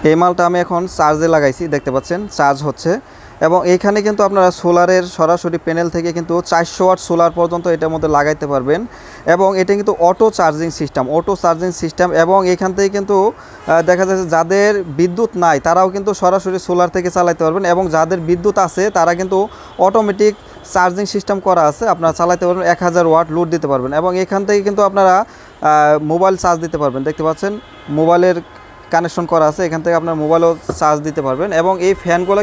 এই মালটা আমি এখন চার্জে লাগাইছি, দেখতে পাচ্ছেন চার্জ হচ্ছে। এবং এইখানে কিন্তু আপনারা সোলারের সরাসরি প্যানেল থেকে কিন্তু 400 ওয়াট সোলার পর্যন্ত এটার মধ্যে লাগাইতে পারবেন। এবং এটা কিন্তু অটো চার্জিং সিস্টেম এবং এখান থেকে কিন্তু দেখা যাচ্ছে যাদের বিদ্যুৎ নাই তারাও কিন্তু সরাসরি সোলার থেকে চালাতে পারবেন, এবং যাদের বিদ্যুৎ আছে তারা কিন্তু অটোমেটিক চার্জিং সিস্টেম করা আছে, আপনারা চালাতে পারবেন, 1000 ওয়াট লোড দিতে পারবেন। এবং এখান থেকে কিন্তু আপনারা মোবাইল চার্জ দিতে পারবেন, দেখতে পাচ্ছেন মোবাইলের কানেকশন করা আছে, এখান থেকে আপনার মোবাইলও চার্জ দিতে পারবেন। এবং এই ফ্যানগুলো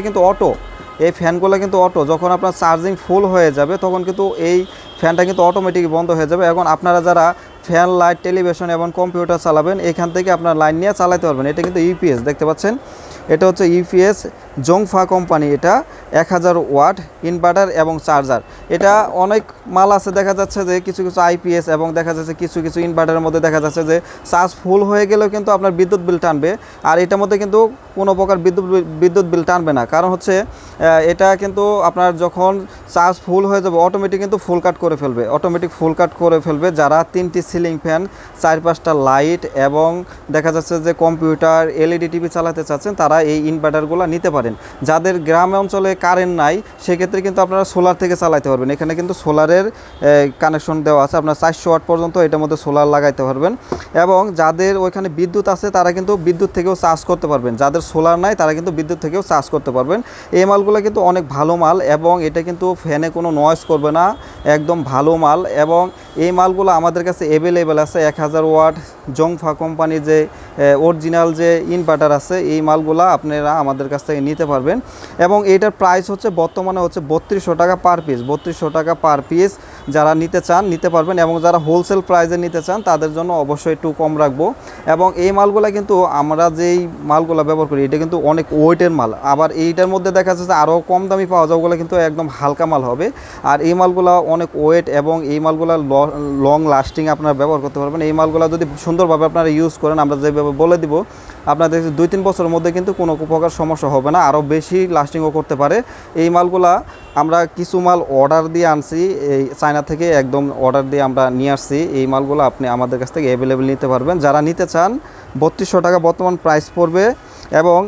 কিন্তু অটো, যখন আপনার চার্জিং ফুল হয়ে যাবে তখন কিন্তু এই ফ্যানটা কিন্তু অটোমেটিক বন্ধ হয়ে যাবে। এখন আপনারা যারা ফ্যান, লাইট, টেলিভিশন এবং কম্পিউটার চালাবেন এখান থেকে আপনার লাইন নিয়ে চালাতে পারবেন। এটা কিন্তু ইউপিএস, দেখতে পাচ্ছেন এটা হচ্ছে ইউপিএস জংফা কোম্পানি। এটা 1000 ওয়াট ইনভার্টার এবং চার্জার। এটা অনেক মাল আছে, দেখা যাচ্ছে যে কিছু কিছু আইপিএস এবং দেখা যাচ্ছে কিছু কিছু ইনভার্টারের মধ্যে দেখা যাচ্ছে যে চার্জ ফুল হয়ে গেলেও কিন্তু আপনার বিদ্যুৎ বিল টানবে, আর এটার মধ্যে কিন্তু কোনো প্রকার বিদ্যুৎ বিল টানবে না। কারণ হচ্ছে এটা কিন্তু আপনার যখন চার্জ ফুল হয়ে যাবে অটোমেটিক কিন্তু ফুল কাট করে ফেলবে। যারা 3টি সিলিং ফ্যান, 4-5টা লাইট এবং দেখা যাচ্ছে যে কম্পিউটার, এলইডি টিভি চালাতে চাচ্ছেন তারা এই ইনভার্টারগুলো নিতে পারেন। যাদের গ্রাম অঞ্চলে কারেন্ট নাই সেক্ষেত্রে কিন্তু আপনারা সোলার থেকে চালাতে পারবেন। এখানে কিন্তু সোলারের কানেকশন দেওয়া আছে, আপনার 400 ওয়াট পর্যন্ত এটার মধ্যে সোলার লাগাইতে পারবেন। এবং যাদের ওইখানে বিদ্যুৎ আছে তারা কিন্তু বিদ্যুৎ থেকেও চার্জ করতে পারবেন, যাদের সোলার নাই তারা কিন্তু বিদ্যুৎ থেকেও চার্জ করতে পারবেন। এই মালগুলো কিন্তু অনেক ভালো মাল এবং এটা কিন্তু ফ্যানে কোনো নয়েজ করবে না, একদম ভালো মাল। এবং এই মালগুলো আমাদের কাছে অ্যাভেলেবেল আছে। 1000 ওয়াট জংফা কোম্পানির যে অরিজিনাল যে ইনভার্টার আছে এই মালগুলো আপনারা আমাদের কাছ থেকে নিতে পারবেন। এবং এইটার প্রাইস হচ্ছে বর্তমানে হচ্ছে 3200 টাকা পার পিস, 3200 টাকা পার পিস। যারা নিতে চান নিতে পারবেন, এবং যারা হোলসেল প্রাইসে নিতে চান তাদের জন্য অবশ্যই একটু কম রাখবো। এবং এই মালগুলো কিন্তু আমরা যেই মালগুলো ব্যবহার করি এটা কিন্তু অনেক ওয়েটের মাল, আবার এইটার মধ্যে দেখা যাচ্ছে আরও কম দামি পাওয়া যায়, ওগুলো কিন্তু একদম হালকা মাল হবে। আর এই মালগুলো অনেক ওয়েট এবং এই মালগুলো লং লাস্টিং আপনারা ব্যবহার করতে পারবেন। এই মালগুলো যদি সুন্দরভাবে আপনারা ইউজ করেন, আমরা যেভাবে বলে দিব আপনাদের 2-3 বছরের মধ্যে কিন্তু কোনো প্রকার সমস্যা হবে না, আরও বেশি লাস্টিংও করতে পারে। এই মালগুলা আমরা কিছু মাল অর্ডার দিয়ে আনছি, এই চায়না থেকে একদম অর্ডার দিয়ে আমরা নিয়ে আসছি। এই মালগুলো আপনি আমাদের কাছ থেকে অ্যাভেলেবেল নিতে পারবেন। যারা নিতে চান 3200 টাকা বর্তমান প্রাইস পড়বে। এবং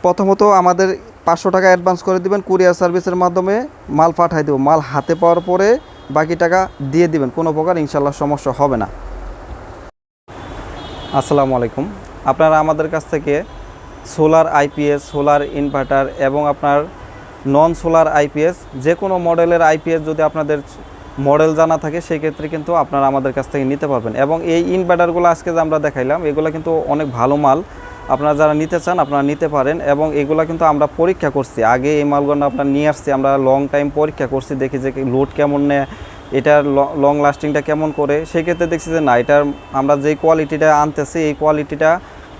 প্রথমত আমাদের 500 টাকা অ্যাডভান্স করে দিবেন, কুরিয়ার সার্ভিসের মাধ্যমে মাল পাঠাই দেবো। মাল হাতে পাওয়ার পরে বাকি টাকা দিয়ে দিবেন, কোনো প্রকার ইনশাল্লাহ সমস্যা হবে না। আসসালামু আলাইকুম। আপনারা আমাদের কাছ থেকে সোলার আইপিএস, সোলার ইনভার্টার এবং আপনার নন সোলার আইপিএস, যে কোনো মডেলের আইপিএস যদি আপনাদের মডেল জানা থাকে সেক্ষেত্রে কিন্তু আপনারা আমাদের কাছ থেকে নিতে পারবেন। এবং এই ইনভার্টারগুলো আজকে যে আমরা দেখাইলাম এগুলো কিন্তু অনেক ভালো মাল, আপনারা যারা নিতে চান আপনারা নিতে পারেন। এবং এগুলো কিন্তু আমরা পরীক্ষা করছি, আগে এই মালগুলো আপনার নিয়ে আসছি, আমরা লং টাইম পরীক্ষা করছি, দেখি যে লোড কেমন নেয়, এটার লং লাস্টিংটা কেমন করে। সেক্ষেত্রে দেখছি যে না, এটার আমরা যেই কোয়ালিটিটা আনতেছি এই কোয়ালিটিটা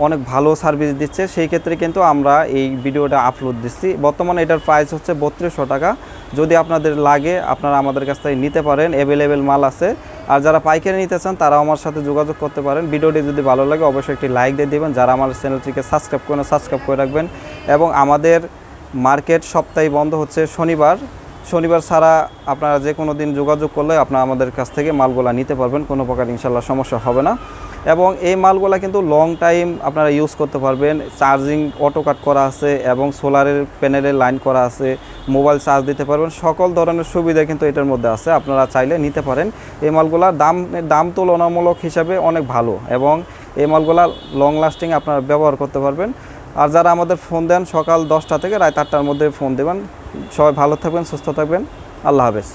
অনেক ভালো সার্ভিস দিচ্ছে, সেই ক্ষেত্রে কিন্তু আমরা এই ভিডিওটা আপলোড দিচ্ছি। বর্তমানে এটার প্রাইস হচ্ছে 3200 টাকা। যদি আপনাদের লাগে আপনারা আমাদের কাছ থেকে নিতে পারেন, অ্যাভেলেবেল মাল আছে। আর যারা পাইকারি নিতে চান তারাও আমার সাথে যোগাযোগ করতে পারেন। ভিডিওটি যদি ভালো লাগে অবশ্যই একটি লাইক দিয়ে দেবেন, যারা আমার চ্যানেলটিকে সাবস্ক্রাইব করে রাখবেন। এবং আমাদের মার্কেট সপ্তাহে বন্ধ হচ্ছে শনিবার ছাড়া আপনারা যে কোনো দিন যোগাযোগ করলে আপনারা আমাদের কাছ থেকে মালগুলা নিতে পারবেন, কোনো প্রকার ইনশাল্লাহ সমস্যা হবে না। এবং এই মালগুলা কিন্তু লং টাইম আপনারা ইউজ করতে পারবেন, চার্জিং অটো কাট করা আছে এবং সোলারের প্যানেলের লাইন করা আছে, মোবাইল চার্জ দিতে পারবেন, সকল ধরনের সুবিধা কিন্তু এটার মধ্যে আছে, আপনারা চাইলে নিতে পারেন। এই মালগুলার দাম তুলনামূলক হিসাবে অনেক ভালো, এবং এই মালগুলা লং লাস্টিং আপনারা ব্যবহার করতে পারবেন। আর যারা আমাদের ফোন দেন সকাল 10টা থেকে রাত 8টার মধ্যে ফোন দেবেন। সবাই ভালো থাকবেন, সুস্থ থাকবেন, আল্লাহ হাফেজ।